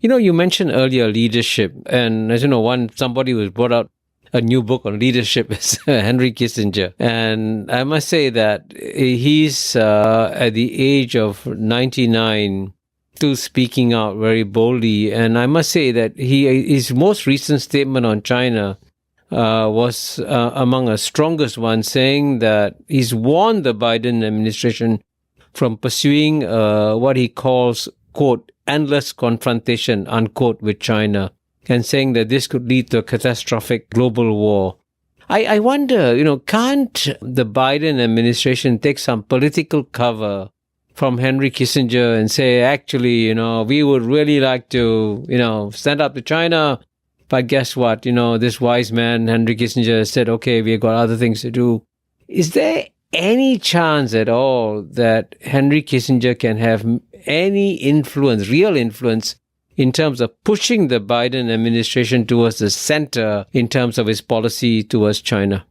You mentioned earlier leadership, and as you know, somebody who brought out a new book on leadership is Henry Kissinger. And I must say that he's at the age of 99 still speaking out very boldly. And I must say that his most recent statement on China was among the strongest ones, saying that he's warned the Biden administration from pursuing what he calls, quote, endless confrontation, unquote, with China, and saying that this could lead to a catastrophic global war. I wonder, can't the Biden administration take some political cover from Henry Kissinger and say, actually, we would really like to, stand up to China, but guess what? This wise man, Henry Kissinger, said, okay, we've got other things to do. Is there any chance at all that Henry Kissinger can have any influence, real influence, in terms of pushing the Biden administration towards the center in terms of his policy towards China?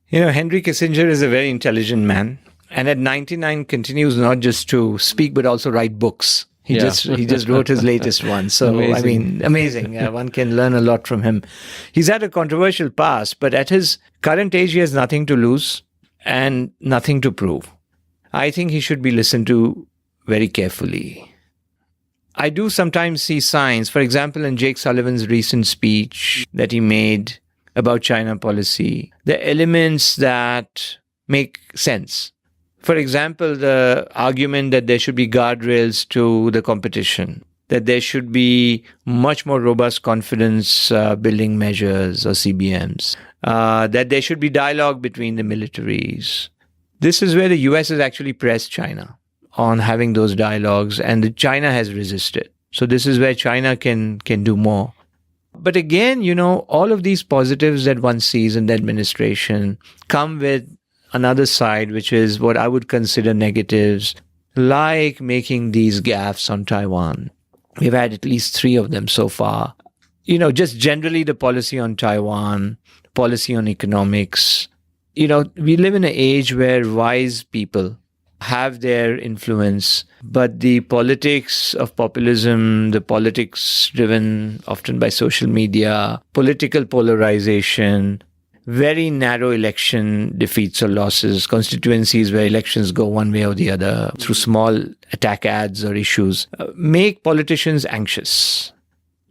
Henry Kissinger is a very intelligent man. And at 99 continues not just to speak, but also write books. He just wrote his latest one. So, amazing. Amazing. One can learn a lot from him. He's had a controversial past, but at his current age, he has nothing to lose and nothing to prove. I think he should be listened to very carefully. I do sometimes see signs, for example, in Jake Sullivan's recent speech that he made about China policy, the elements that make sense. For example, the argument that there should be guardrails to the competition, that there should be much more robust confidence building measures or CBMs, that there should be dialogue between the militaries. This is where the US has actually pressed China on having those dialogues, and China has resisted. So this is where China can do more. But again, all of these positives that one sees in the administration come with another side, which is what I would consider negatives, like making these gaffes on Taiwan. We've had at least 3 of them so far. Just generally the policy on Taiwan, policy on economics. We live in an age where wise people have their influence, but the politics of populism, the politics driven often by social media, political polarization, very narrow election defeats or losses, constituencies where elections go one way or the other through small attack ads or issues, make politicians anxious.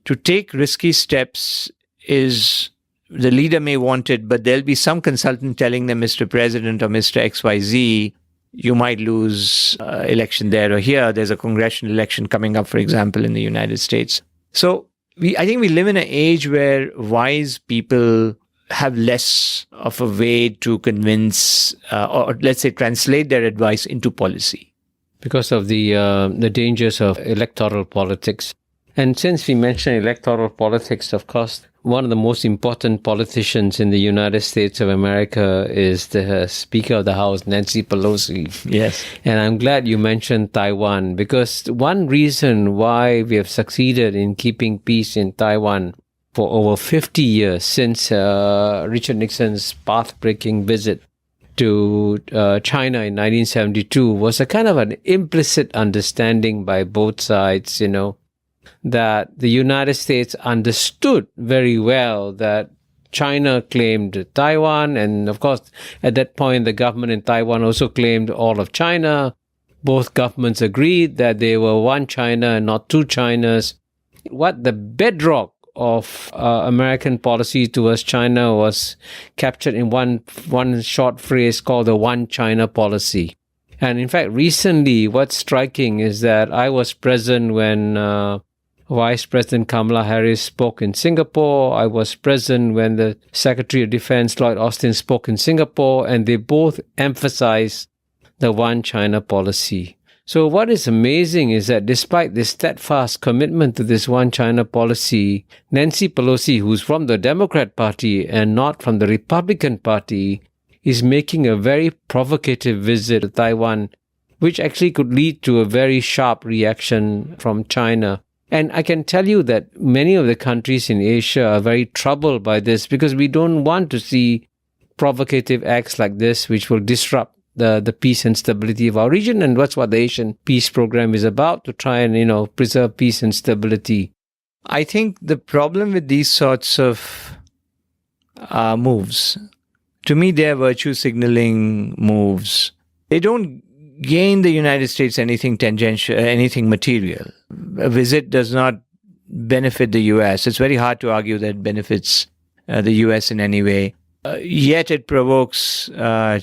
To take risky steps is, the leader may want it, but there'll be some consultant telling them, Mr. President or Mr. XYZ, you might lose election there or here. There's a congressional election coming up, for example, in the United States. So I think we live in an age where wise people have less of a way to convince or let's say translate their advice into policy. Because of the dangers of electoral politics. And since we mentioned electoral politics, of course, one of the most important politicians in the United States of America is the Speaker of the House, Nancy Pelosi. Yes. And I'm glad you mentioned Taiwan, because one reason why we have succeeded in keeping peace in Taiwan for over 50 years, since Richard Nixon's path-breaking visit to China in 1972, was a kind of an implicit understanding by both sides, that the United States understood very well that China claimed Taiwan. And of course, at that point, the government in Taiwan also claimed all of China. Both governments agreed that they were one China and not two Chinas. What the bedrock of American policy towards China was captured in one short phrase called the One China policy. And in fact, recently, what's striking is that I was present when Vice President Kamala Harris spoke in Singapore. I was present when the Secretary of Defense, Lloyd Austin, spoke in Singapore, and they both emphasized the One China policy. So what is amazing is that despite this steadfast commitment to this One China policy, Nancy Pelosi, who's from the Democrat Party and not from the Republican Party, is making a very provocative visit to Taiwan, which actually could lead to a very sharp reaction from China. And I can tell you that many of the countries in Asia are very troubled by this, because we don't want to see provocative acts like this, which will disrupt the peace and stability of our region, and that's what the Asian Peace Program is about, to try and, preserve peace and stability. I think the problem with these sorts of moves, to me, they're virtue signaling moves. They don't gain the United States anything tangential, anything material. A visit does not benefit the U.S. It's very hard to argue that it benefits the U.S. in any way. Yet it provokes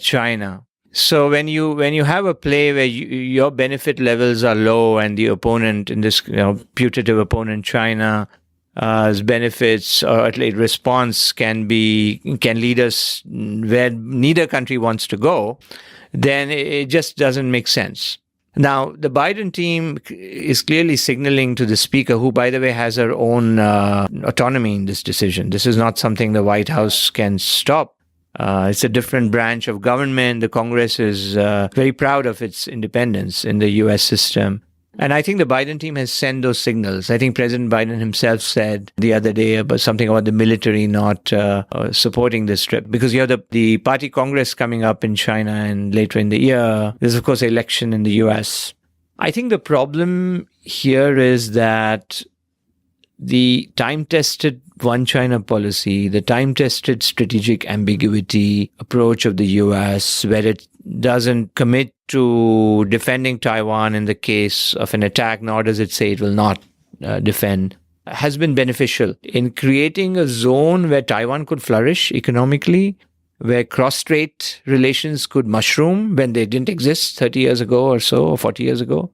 China. So when you have a play where your benefit levels are low and the opponent, in this putative opponent China, benefits or at least response can lead us where neither country wants to go, then it just doesn't make sense. Now, the Biden team is clearly signaling to the speaker, who, by the way, has her own autonomy in this decision. This is not something the White House can stop. It's a different branch of government. The Congress is very proud of its independence in the U.S. system. And I think the Biden team has sent those signals. I think President Biden himself said the other day about something about the military not supporting this trip, because you have the party Congress coming up in China and later in the year. There's, of course, an election in the U.S. I think the problem here is that the time-tested one China policy, the time-tested strategic ambiguity approach of the U.S., where it doesn't commit to defending Taiwan in the case of an attack, nor does it say it will not defend, has been beneficial in creating a zone where Taiwan could flourish economically, where cross-strait relations could mushroom when they didn't exist 30 years ago or so, or 40 years ago,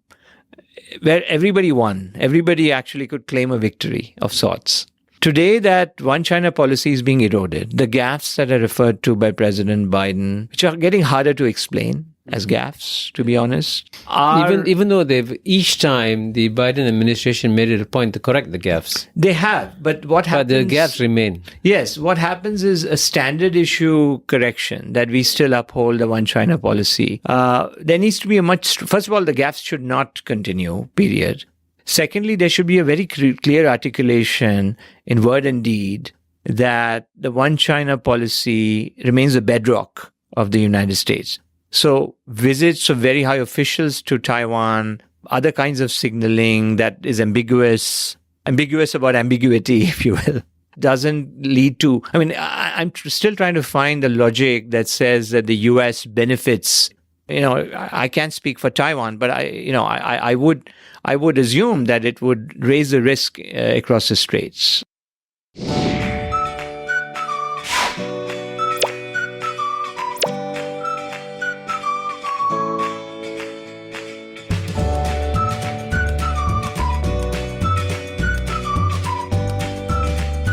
where everybody won. Everybody actually could claim a victory of sorts. Today, that one China policy is being eroded. The gaffes that are referred to by President Biden, which are getting harder to explain as gaffes, to be honest, even though each time the Biden administration made it a point to correct the gaffes. They have, but what happens? But the gaffes remain. Yes, what happens is a standard issue correction, that we still uphold the one China policy. There needs to be first of all, the gaffes should not continue, period. Secondly, there should be a very clear articulation in word and deed that the one China policy remains the bedrock of the United States. So visits of very high officials to Taiwan, other kinds of signaling that is ambiguous about ambiguity, if you will, doesn't lead to, I'm still trying to find the logic that says that the U.S. benefits. I can't speak for Taiwan, but I would assume that it would raise the risk across the straits.